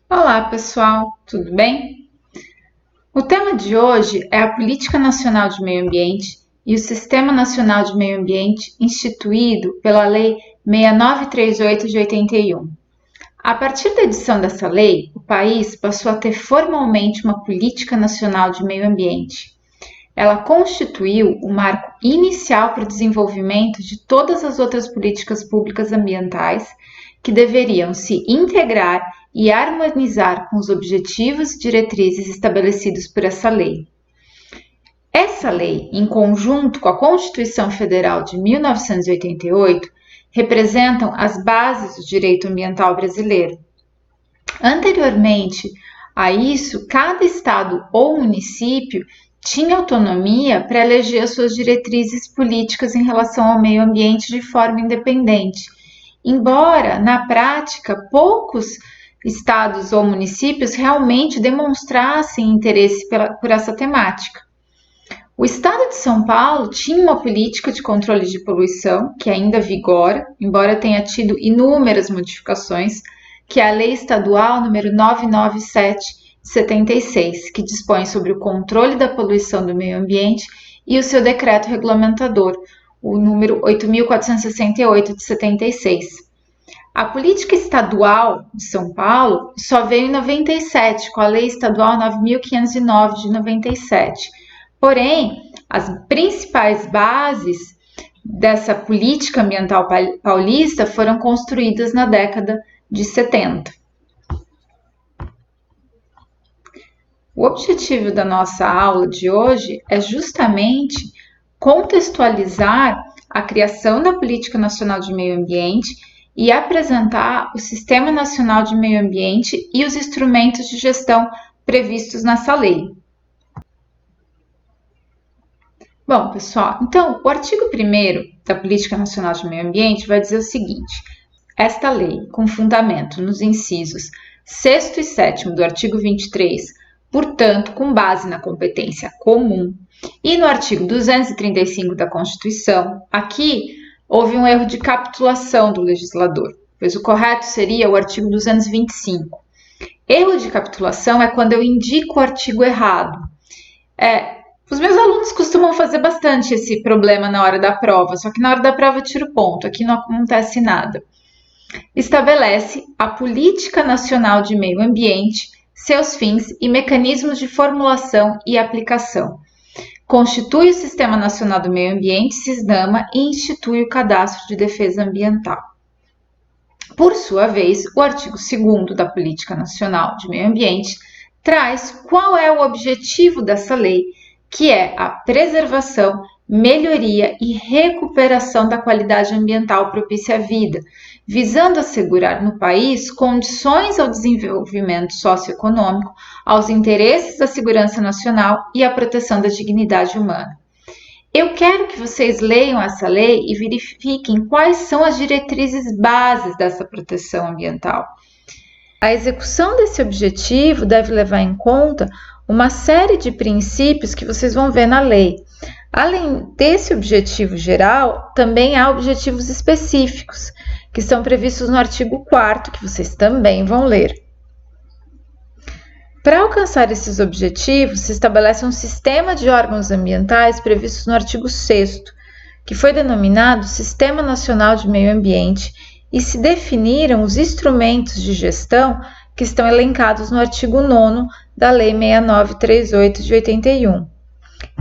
Olá, pessoal, tudo bem? O tema de hoje é a Política Nacional de Meio Ambiente e o Sistema Nacional de Meio Ambiente instituído pela Lei 6938 de 81. A partir da edição dessa lei, o país passou a ter formalmente uma Política Nacional de Meio Ambiente. Ela constituiu o marco inicial para o desenvolvimento de todas as outras políticas públicas ambientais que deveriam se integrar e harmonizar com os objetivos e diretrizes estabelecidos por essa lei. Essa lei, em conjunto com a Constituição Federal de 1988, representam as bases do direito ambiental brasileiro. Anteriormente a isso, cada estado ou município tinha autonomia para eleger as suas diretrizes políticas em relação ao meio ambiente de forma independente, embora, na prática, poucos estados ou municípios realmente demonstrassem interesse por essa temática. O estado de São Paulo tinha uma política de controle de poluição que ainda vigora, embora tenha tido inúmeras modificações, que é a Lei Estadual número 997 de 76, que dispõe sobre o controle da poluição do meio ambiente, e o seu decreto regulamentador, o número 8.468 de 76. A política estadual de São Paulo só veio em 97, com a Lei Estadual 9.509 de 97. Porém, as principais bases dessa política ambiental paulista foram construídas na década de 70. O objetivo da nossa aula de hoje é justamente contextualizar a criação da Política Nacional de Meio Ambiente e apresentar o Sistema Nacional de Meio Ambiente e os instrumentos de gestão previstos nessa lei. Bom, pessoal, então, o artigo 1º da Política Nacional de Meio Ambiente vai dizer o seguinte: esta lei, com fundamento nos incisos 6º e 7º do artigo 23, portanto, com base na competência comum, e no artigo 235 da Constituição, aqui houve um erro de capitulação do legislador, pois o correto seria o artigo 225. Erro de capitulação é quando eu indico o artigo errado. Os meus alunos costumam fazer bastante esse problema na hora da prova, só que na hora da prova eu tiro ponto, aqui não acontece nada. Estabelece a Política Nacional de Meio Ambiente, seus fins e mecanismos de formulação e aplicação. Constitui o Sistema Nacional do Meio Ambiente, SISNAMA, e institui o Cadastro de Defesa Ambiental. Por sua vez, o artigo 2º da Política Nacional de Meio Ambiente traz qual é o objetivo dessa lei, que é a preservação, melhoria e recuperação da qualidade ambiental propícia à vida, visando assegurar no país condições ao desenvolvimento socioeconômico, aos interesses da segurança nacional e à proteção da dignidade humana. Eu quero que vocês leiam essa lei e verifiquem quais são as diretrizes bases dessa proteção ambiental. A execução desse objetivo deve levar em conta uma série de princípios que vocês vão ver na lei. Além desse objetivo geral, também há objetivos específicos, que são previstos no artigo 4º, que vocês também vão ler. Para alcançar esses objetivos, se estabelece um sistema de órgãos ambientais previstos no artigo 6º, que foi denominado Sistema Nacional de Meio Ambiente, e se definiram os instrumentos de gestão que estão elencados no artigo 9º da Lei 6938 de 81.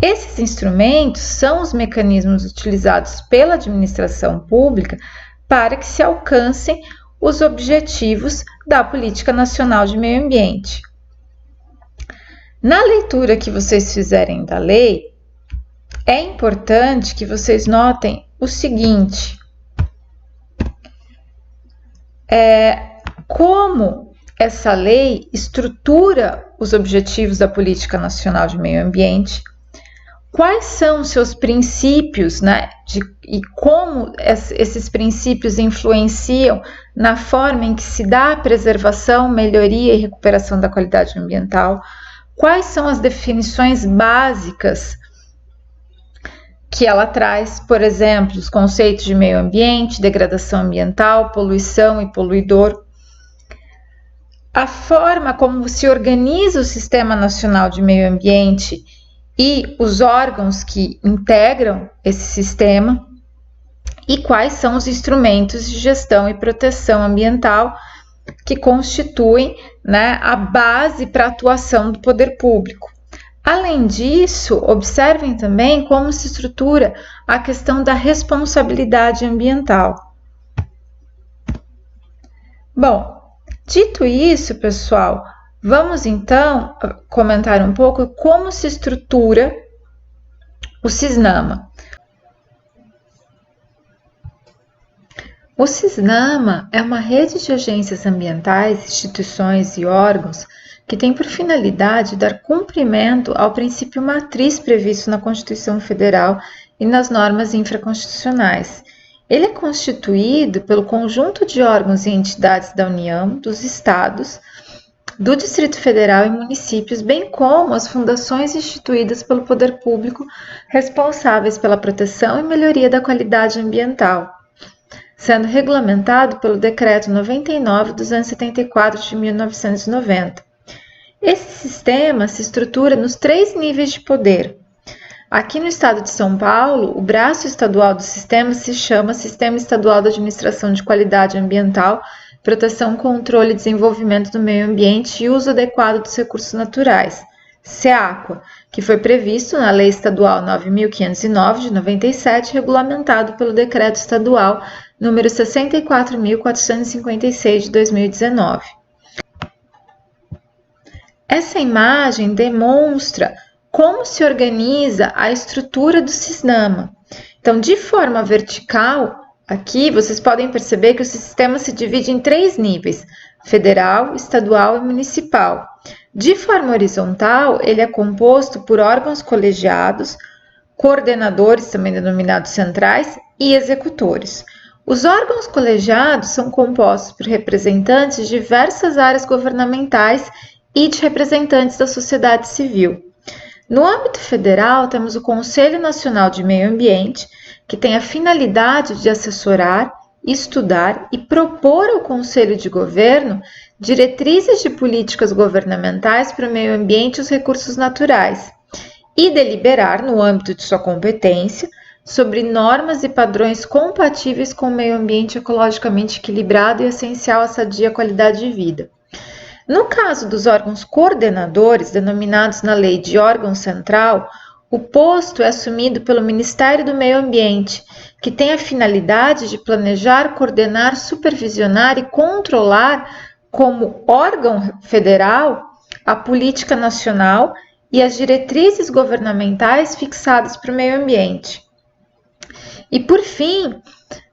Esses instrumentos são os mecanismos utilizados pela administração pública para que se alcancem os objetivos da Política Nacional de Meio Ambiente. Na leitura que vocês fizerem da lei, é importante que vocês notem o seguinte: como essa lei estrutura os objetivos da Política Nacional de Meio Ambiente, quais são os seus princípios, né, e como esses princípios influenciam na forma em que se dá a preservação, melhoria e recuperação da qualidade ambiental, quais são as definições básicas que ela traz, por exemplo, os conceitos de meio ambiente, degradação ambiental, poluição e poluidor. a forma como se organiza o Sistema Nacional de Meio Ambiente e os órgãos que integram esse sistema e quais são os instrumentos de gestão e proteção ambiental que constituem, né, a base para a atuação do poder público. Além disso, observem também como se estrutura a questão da responsabilidade ambiental. Bom, dito isso, pessoal, vamos então comentar um pouco como se estrutura o CISNAMA. O CISNAMA é uma rede de agências ambientais, instituições e órgãos que tem por finalidade dar cumprimento ao princípio matriz previsto na Constituição Federal e nas normas infraconstitucionais. Ele é constituído pelo conjunto de órgãos e entidades da União, dos Estados, do Distrito Federal e municípios, bem como as fundações instituídas pelo poder público responsáveis pela proteção e melhoria da qualidade ambiental, sendo regulamentado pelo Decreto 99.274 de 1990. Esse sistema se estrutura nos 3 níveis de poder. Aqui no estado de São Paulo, o braço estadual do sistema se chama Sistema Estadual de Administração de Qualidade Ambiental, Proteção, Controle e Desenvolvimento do Meio Ambiente e Uso Adequado dos Recursos Naturais, SEAQUA, que foi previsto na Lei Estadual 9.509 de 97, regulamentado pelo Decreto Estadual número 64.456 de 2019. Essa imagem demonstra como se organiza a estrutura do CISNAMA. Então, de forma vertical, aqui vocês podem perceber que o sistema se divide em 3 níveis: federal, estadual e municipal. De forma horizontal, ele é composto por órgãos colegiados, coordenadores, também denominados centrais, e executores. Os órgãos colegiados são compostos por representantes de diversas áreas governamentais e de representantes da sociedade civil. No âmbito federal, temos o Conselho Nacional de Meio Ambiente, que tem a finalidade de assessorar, estudar e propor ao Conselho de Governo diretrizes de políticas governamentais para o meio ambiente e os recursos naturais, e deliberar, no âmbito de sua competência, sobre normas e padrões compatíveis com o meio ambiente ecologicamente equilibrado e essencial à sadia qualidade de vida. No caso dos órgãos coordenadores, denominados na lei de órgão central, o posto é assumido pelo Ministério do Meio Ambiente, que tem a finalidade de planejar, coordenar, supervisionar e controlar, como órgão federal, a política nacional e as diretrizes governamentais fixadas para o meio ambiente. E, por fim,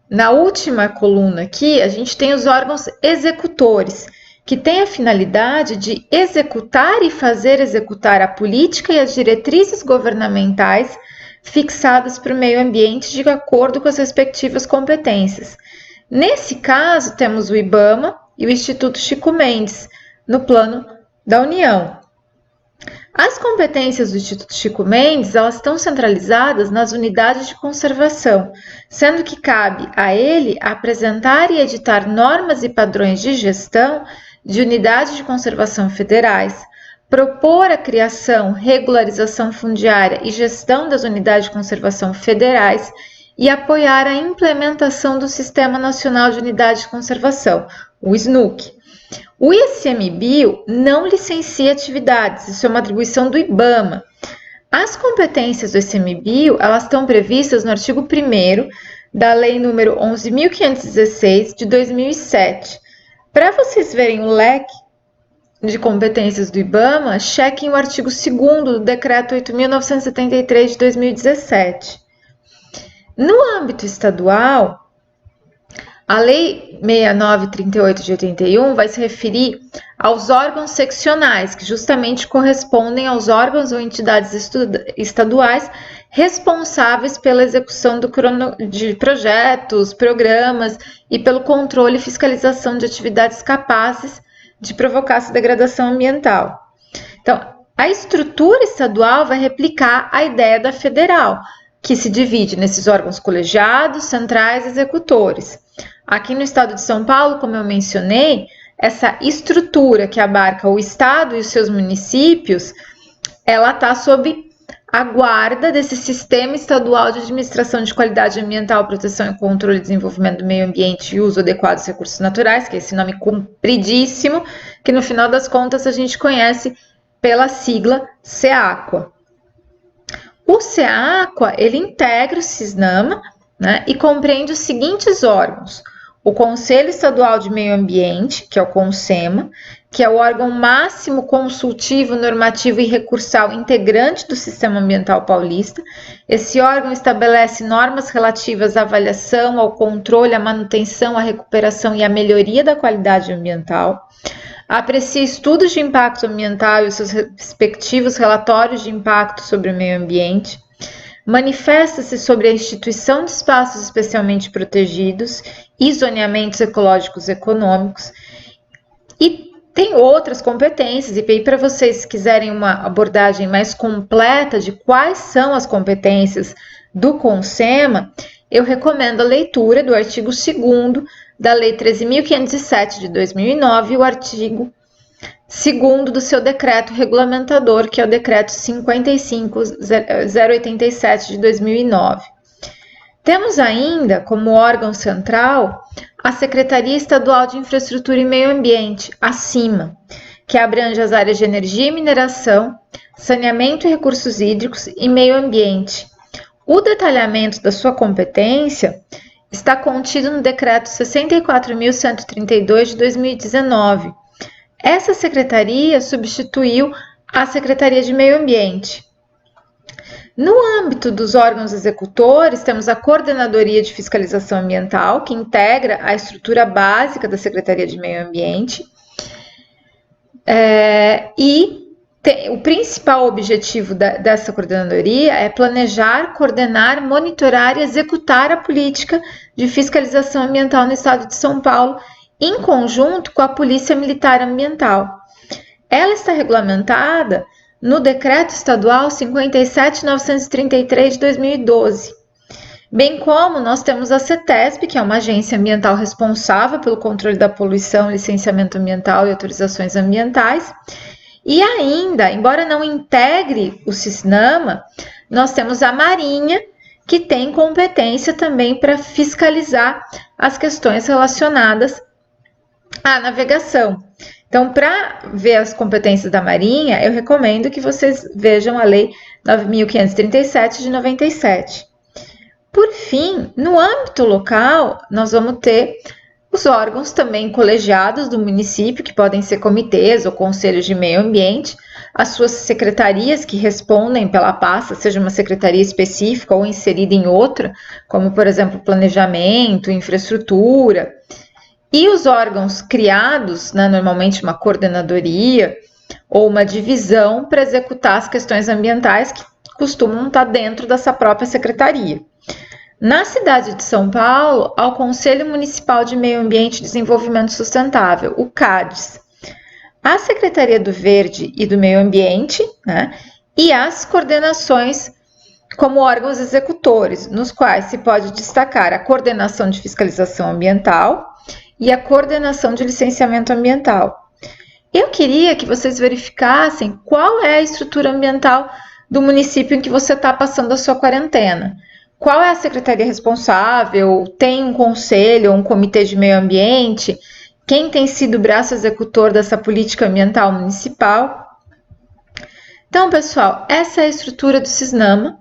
na última coluna aqui, a gente tem os órgãos executores, que tem a finalidade de executar e fazer executar a política e as diretrizes governamentais fixadas para o meio ambiente de acordo com as respectivas competências. Nesse caso, temos o IBAMA e o Instituto Chico Mendes, no plano da União. As competências do Instituto Chico Mendes, elas estão centralizadas nas unidades de conservação, sendo que cabe a ele apresentar e editar normas e padrões de gestão de unidades de conservação federais, propor a criação, regularização fundiária e gestão das unidades de conservação federais e apoiar a implementação do Sistema Nacional de Unidades de Conservação, o SNUC. O ICMBio não licencia atividades, isso é uma atribuição do IBAMA. As competências do ICMBio, elas estão previstas no artigo 1º da Lei nº 11.516 de 2007. Para vocês verem o leque de competências do IBAMA, chequem o artigo 2º do Decreto 8.973 de 2017. No âmbito estadual, a Lei 6938 de 81 vai se referir aos órgãos seccionais, que justamente correspondem aos órgãos ou entidades estaduais responsáveis pela execução de projetos, programas e pelo controle e fiscalização de atividades capazes de provocar essa degradação ambiental. Então, a estrutura estadual vai replicar a ideia da federal, que se divide nesses órgãos colegiados, centrais e executores. Aqui no estado de São Paulo, como eu mencionei, essa estrutura que abarca o Estado e os seus municípios, ela está sob a guarda desse Sistema Estadual de Administração de Qualidade Ambiental, Proteção e Controle e Desenvolvimento do Meio Ambiente e Uso Adequado dos Recursos Naturais, que é esse nome compridíssimo, que no final das contas a gente conhece pela sigla SEAQUA. O SEAQUA, ele integra o CISNAMA, né, e compreende os seguintes órgãos: o Conselho Estadual de Meio Ambiente, que é o CONSEMA, que é o órgão máximo consultivo, normativo e recursal integrante do Sistema Ambiental Paulista. Esse órgão estabelece normas relativas à avaliação, ao controle, à manutenção, à recuperação e à melhoria da qualidade ambiental. Aprecia estudos de impacto ambiental e os seus respectivos relatórios de impacto sobre o meio ambiente. Manifesta-se sobre a instituição de espaços especialmente protegidos e zoneamentos ecológicos econômicos, e tem outras competências. E para vocês quiserem uma abordagem mais completa de quais são as competências do CONSEMA, eu recomendo a leitura do artigo 2º da Lei 13.507 de 2009 e o artigo 2º do seu decreto regulamentador, que é o decreto 55.087 de 2009. Temos ainda como órgão central a Secretaria Estadual de Infraestrutura e Meio Ambiente, a CIMA, que abrange as áreas de energia e mineração, saneamento e recursos hídricos e meio ambiente. O detalhamento da sua competência está contido no decreto 64.132 de 2019. Essa secretaria substituiu a Secretaria de Meio Ambiente. No âmbito dos órgãos executores, temos a Coordenadoria de Fiscalização Ambiental, que integra a estrutura básica da Secretaria de Meio Ambiente. O principal objetivo dessa coordenadoria é planejar, coordenar, monitorar e executar a política de fiscalização ambiental no estado de São Paulo, em conjunto com a Polícia Militar Ambiental. Ela está regulamentada no Decreto Estadual 57.933 de 2012, bem como nós temos a CETESB, que é uma agência ambiental responsável pelo controle da poluição, licenciamento ambiental e autorizações ambientais. E ainda, embora não integre o CISNAMA, nós temos a Marinha, que tem competência também para fiscalizar as questões relacionadas à navegação. Então, para ver as competências da Marinha, eu recomendo que vocês vejam a Lei 9.537 de 97. Por fim, no âmbito local, nós vamos ter os órgãos também colegiados do município, que podem ser comitês ou conselhos de meio ambiente, as suas secretarias que respondem pela pasta, seja uma secretaria específica ou inserida em outra, como, por exemplo, planejamento, infraestrutura, e os órgãos criados, né, normalmente uma coordenadoria ou uma divisão para executar as questões ambientais que costumam estar dentro dessa própria secretaria. Na cidade de São Paulo, ao Conselho Municipal de Meio Ambiente e Desenvolvimento Sustentável, o CADES, a Secretaria do Verde e do Meio Ambiente, né, e as coordenações como órgãos executores, nos quais se pode destacar a coordenação de fiscalização ambiental e a coordenação de licenciamento ambiental. Eu queria que vocês verificassem qual é a estrutura ambiental do município em que você está passando a sua quarentena. Qual é a secretaria responsável? Tem um conselho ou um comitê de meio ambiente? Quem tem sido o braço executor dessa política ambiental municipal? Então, pessoal, essa é a estrutura do CISNAMA,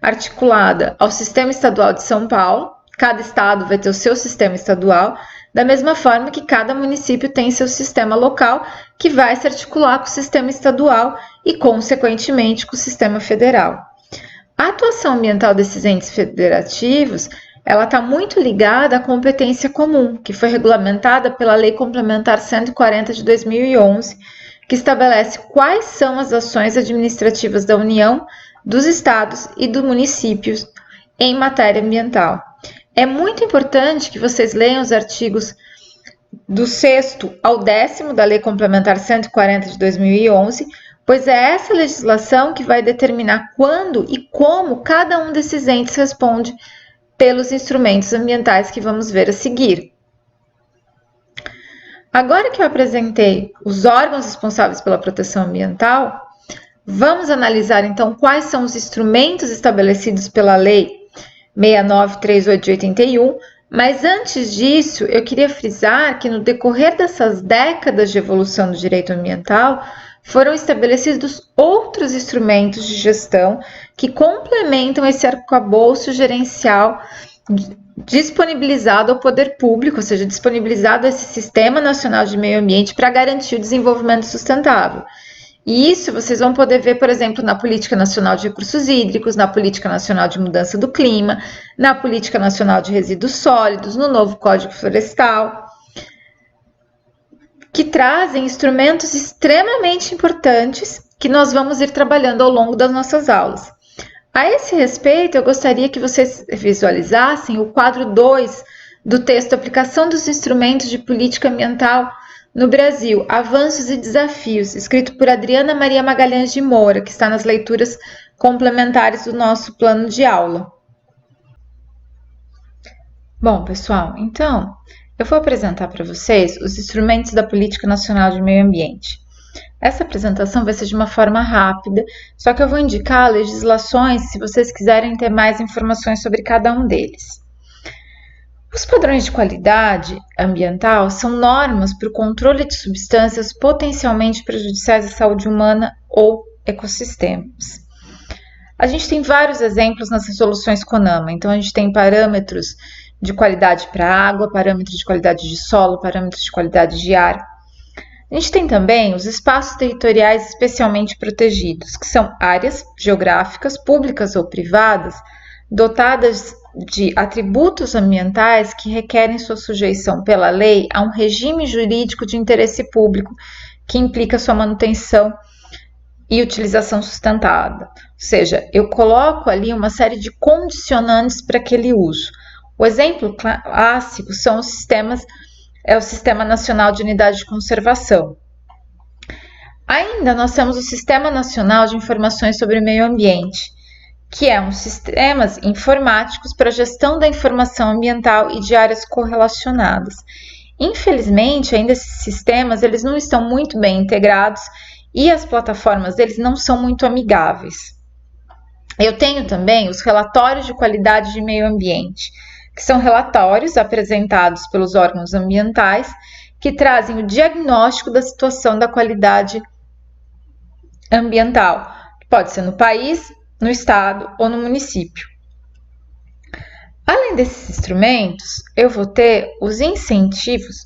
articulada ao Sistema Estadual de São Paulo. Cada estado vai ter o seu sistema estadual, da mesma forma que cada município tem seu sistema local, que vai se articular com o sistema estadual e, consequentemente, com o sistema federal. A atuação ambiental desses entes federativos, ela está muito ligada à competência comum, que foi regulamentada pela Lei Complementar 140 de 2011, que estabelece quais são as ações administrativas da União, dos estados e dos municípios em matéria ambiental. É muito importante que vocês leiam os artigos do 6º ao 10º da Lei Complementar 140 de 2011, pois é essa legislação que vai determinar quando e como cada um desses entes responde pelos instrumentos ambientais que vamos ver a seguir. Agora que eu apresentei os órgãos responsáveis pela proteção ambiental, vamos analisar então quais são os instrumentos estabelecidos pela Lei 6938 de 81, mas antes disso eu queria frisar que no decorrer dessas décadas de evolução do direito ambiental, foram estabelecidos outros instrumentos de gestão que complementam esse arcabouço gerencial disponibilizado ao poder público, ou seja, disponibilizado a esse Sistema Nacional de Meio Ambiente para garantir o desenvolvimento sustentável. E isso vocês vão poder ver, por exemplo, na Política Nacional de Recursos Hídricos, na Política Nacional de Mudança do Clima, na Política Nacional de Resíduos Sólidos, no novo Código Florestal, que trazem instrumentos extremamente importantes que nós vamos ir trabalhando ao longo das nossas aulas. A esse respeito, eu gostaria que vocês visualizassem o quadro 2 do texto Aplicação dos Instrumentos de Política Ambiental no Brasil, Avanços e Desafios, escrito por Adriana Maria Magalhães de Moura, que está nas leituras complementares do nosso plano de aula. Bom, pessoal, então, eu vou apresentar para vocês os instrumentos da Política Nacional de Meio Ambiente. Essa apresentação vai ser de uma forma rápida, só que eu vou indicar legislações se vocês quiserem ter mais informações sobre cada um deles. Os padrões de qualidade ambiental são normas para o controle de substâncias potencialmente prejudiciais à saúde humana ou ecossistemas. A gente tem vários exemplos nas resoluções CONAMA, então a gente tem parâmetros de qualidade para água, parâmetros de qualidade de solo, parâmetros de qualidade de ar. A gente tem também os espaços territoriais especialmente protegidos, que são áreas geográficas, públicas ou privadas, dotadas de atributos ambientais que requerem sua sujeição pela lei a um regime jurídico de interesse público que implica sua manutenção e utilização sustentada. Ou seja, eu coloco ali uma série de condicionantes para aquele uso. O exemplo clássico são os sistemas, é o Sistema Nacional de Unidade de Conservação. Ainda nós temos o Sistema Nacional de Informações sobre o Meio Ambiente, que é um sistema informáticos para a gestão da informação ambiental e de áreas correlacionadas. Infelizmente, ainda esses sistemas eles não estão muito bem integrados e as plataformas deles não são muito amigáveis. Eu tenho também os relatórios de qualidade de meio ambiente, que são relatórios apresentados pelos órgãos ambientais que trazem o diagnóstico da situação da qualidade ambiental, que pode ser no país, no estado ou no município. Além desses instrumentos, eu vou ter os incentivos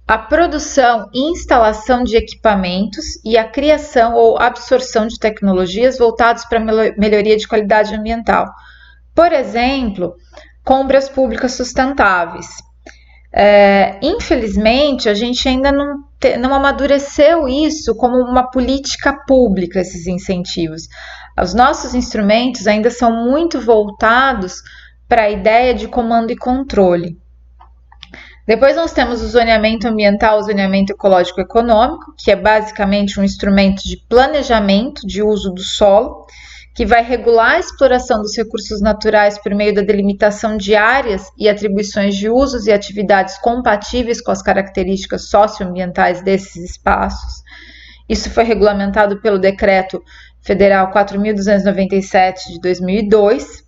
à produção e instalação de equipamentos e a criação ou absorção de tecnologias voltadas para a melhoria de qualidade ambiental. Por exemplo, compras públicas sustentáveis. Infelizmente, a gente ainda não amadureceu isso como uma política pública, esses incentivos. Os nossos instrumentos ainda são muito voltados para a ideia de comando e controle. Depois nós temos o zoneamento ambiental, o zoneamento ecológico econômico, que é basicamente um instrumento de planejamento de uso do solo, que vai regular a exploração dos recursos naturais por meio da delimitação de áreas e atribuições de usos e atividades compatíveis com as características socioambientais desses espaços. Isso foi regulamentado pelo Decreto Federal 4.297 de 2002.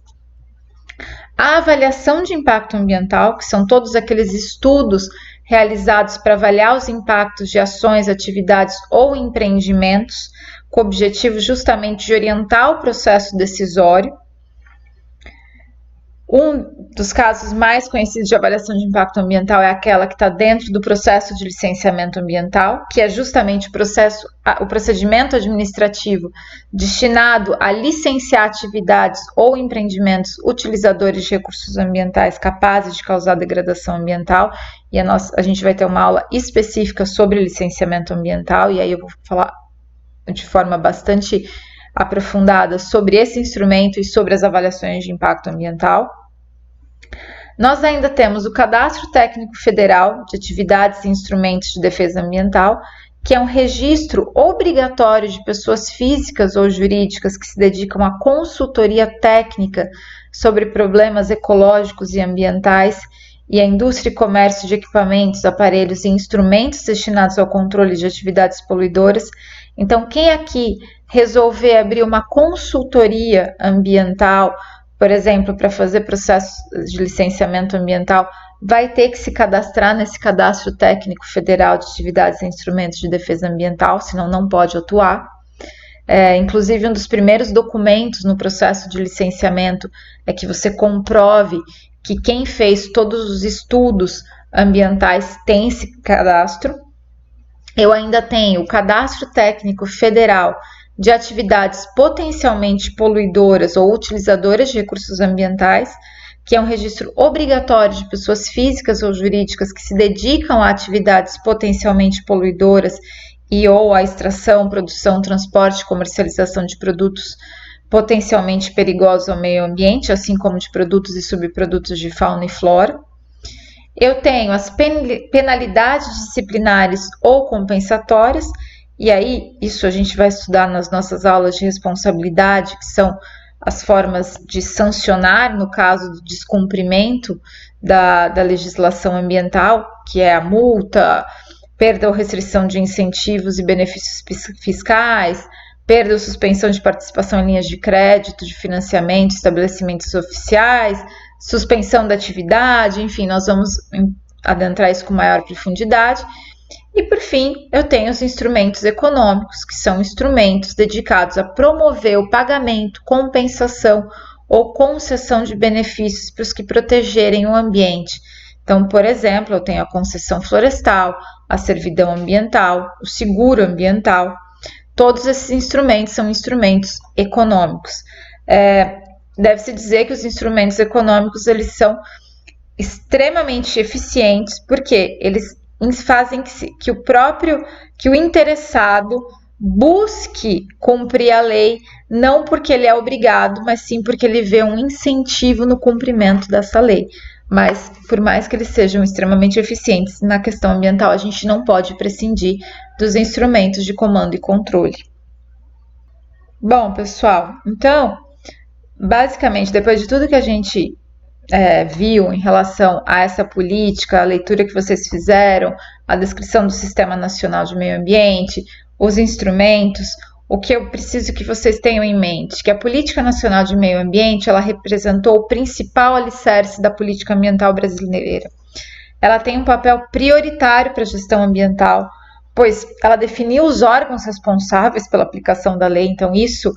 A avaliação de impacto ambiental, que são todos aqueles estudos realizados para avaliar os impactos de ações, atividades ou empreendimentos, com o objetivo justamente de orientar o processo decisório. Um dos casos mais conhecidos de avaliação de impacto ambiental é aquela que está dentro do processo de licenciamento ambiental, que é justamente o procedimento administrativo destinado a licenciar atividades ou empreendimentos utilizadores de recursos ambientais capazes de causar degradação ambiental, e a gente vai ter uma aula específica sobre licenciamento ambiental, e aí eu vou falar de forma bastante aprofundada sobre esse instrumento e sobre as avaliações de impacto ambiental. Nós ainda temos o Cadastro Técnico Federal de Atividades e Instrumentos de Defesa Ambiental, que é um registro obrigatório de pessoas físicas ou jurídicas que se dedicam à consultoria técnica sobre problemas ecológicos e ambientais, e a indústria e comércio de equipamentos, aparelhos e instrumentos destinados ao controle de atividades poluidoras. Então, quem aqui resolver abrir uma consultoria ambiental, por exemplo, para fazer processo de licenciamento ambiental, vai ter que se cadastrar nesse cadastro técnico federal de atividades e instrumentos de defesa ambiental, senão não pode atuar. Inclusive, um dos primeiros documentos no processo de licenciamento é que você comprove que quem fez todos os estudos ambientais tem esse cadastro. Eu ainda tenho o Cadastro Técnico Federal de Atividades Potencialmente Poluidoras ou Utilizadoras de Recursos Ambientais, que é um registro obrigatório de pessoas físicas ou jurídicas que se dedicam a atividades potencialmente poluidoras e ou à extração, produção, transporte e comercialização de produtos potencialmente perigosos ao meio ambiente, assim como de produtos e subprodutos de fauna e flora. Eu tenho as penalidades disciplinares ou compensatórias, e aí isso a gente vai estudar nas nossas aulas de responsabilidade, que são as formas de sancionar no caso do descumprimento da legislação ambiental, que é a multa, perda ou restrição de incentivos e benefícios fiscais, perda ou suspensão de participação em linhas de crédito, de financiamento, estabelecimentos oficiais, suspensão da atividade, enfim, nós vamos adentrar isso com maior profundidade. E, por fim, eu tenho os instrumentos econômicos, que são instrumentos dedicados a promover o pagamento, compensação ou concessão de benefícios para os que protegerem o ambiente. Então, por exemplo, eu tenho a concessão florestal, a servidão ambiental, o seguro ambiental. Todos esses instrumentos são instrumentos econômicos. Deve-se dizer que os instrumentos econômicos eles são extremamente eficientes, porque eles fazem que o interessado busque cumprir a lei, não porque ele é obrigado, mas sim porque ele vê um incentivo no cumprimento dessa lei. Mas, por mais que eles sejam extremamente eficientes na questão ambiental, a gente não pode prescindir dos instrumentos de comando e controle. Bom, pessoal, então, basicamente, depois de tudo que a gente viu em relação a essa política, a leitura que vocês fizeram, a descrição do Sistema Nacional de Meio Ambiente, os instrumentos, o que eu preciso que vocês tenham em mente, que a Política Nacional de Meio Ambiente, ela representou o principal alicerce da política ambiental brasileira. Ela tem um papel prioritário para a gestão ambiental, pois ela definiu os órgãos responsáveis pela aplicação da lei, então isso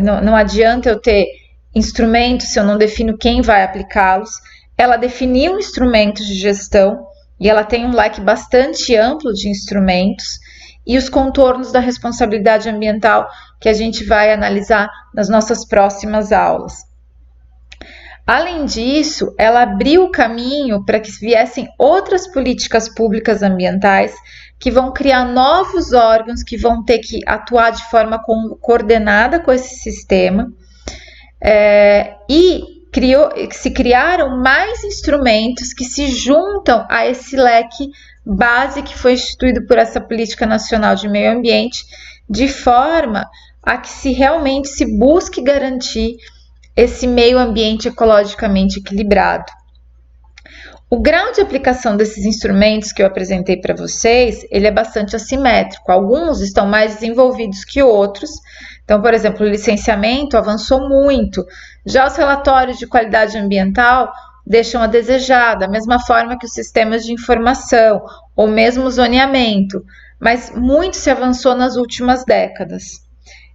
não adianta eu ter instrumentos se eu não defino quem vai aplicá-los. Ela definiu instrumentos de gestão e ela tem um leque bastante amplo de instrumentos e os contornos da responsabilidade ambiental que a gente vai analisar nas nossas próximas aulas. Além disso, ela abriu o caminho para que viessem outras políticas públicas ambientais que vão criar novos órgãos que vão ter que atuar de forma coordenada com esse sistema. Se criaram mais instrumentos que se juntam a esse leque base que foi instituído por essa Política Nacional de Meio Ambiente, de forma a que realmente se busque garantir esse meio ambiente ecologicamente equilibrado. O grau de aplicação desses instrumentos que eu apresentei para vocês, ele é bastante assimétrico. Alguns estão mais desenvolvidos que outros. Então, por exemplo, o licenciamento avançou muito. Já os relatórios de qualidade ambiental deixam a desejar, da mesma forma que os sistemas de informação, ou mesmo o zoneamento. Mas muito se avançou nas últimas décadas.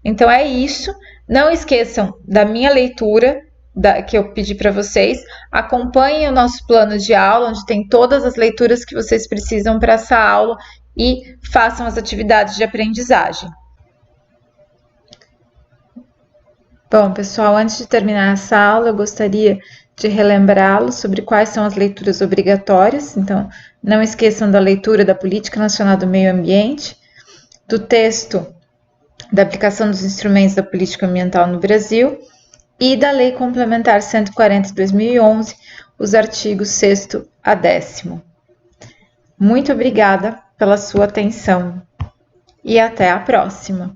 Então, é isso. Não esqueçam da minha leitura, que eu pedi para vocês. Acompanhem o nosso plano de aula, onde tem todas as leituras que vocês precisam para essa aula e façam as atividades de aprendizagem. Bom, pessoal, antes de terminar essa aula, eu gostaria de relembrá-los sobre quais são as leituras obrigatórias. Então, não esqueçam da leitura da Política Nacional do Meio Ambiente, do texto da aplicação dos instrumentos da política ambiental no Brasil e da Lei Complementar 140 de 2011, os artigos 6º a 10º. Muito obrigada pela sua atenção e até a próxima!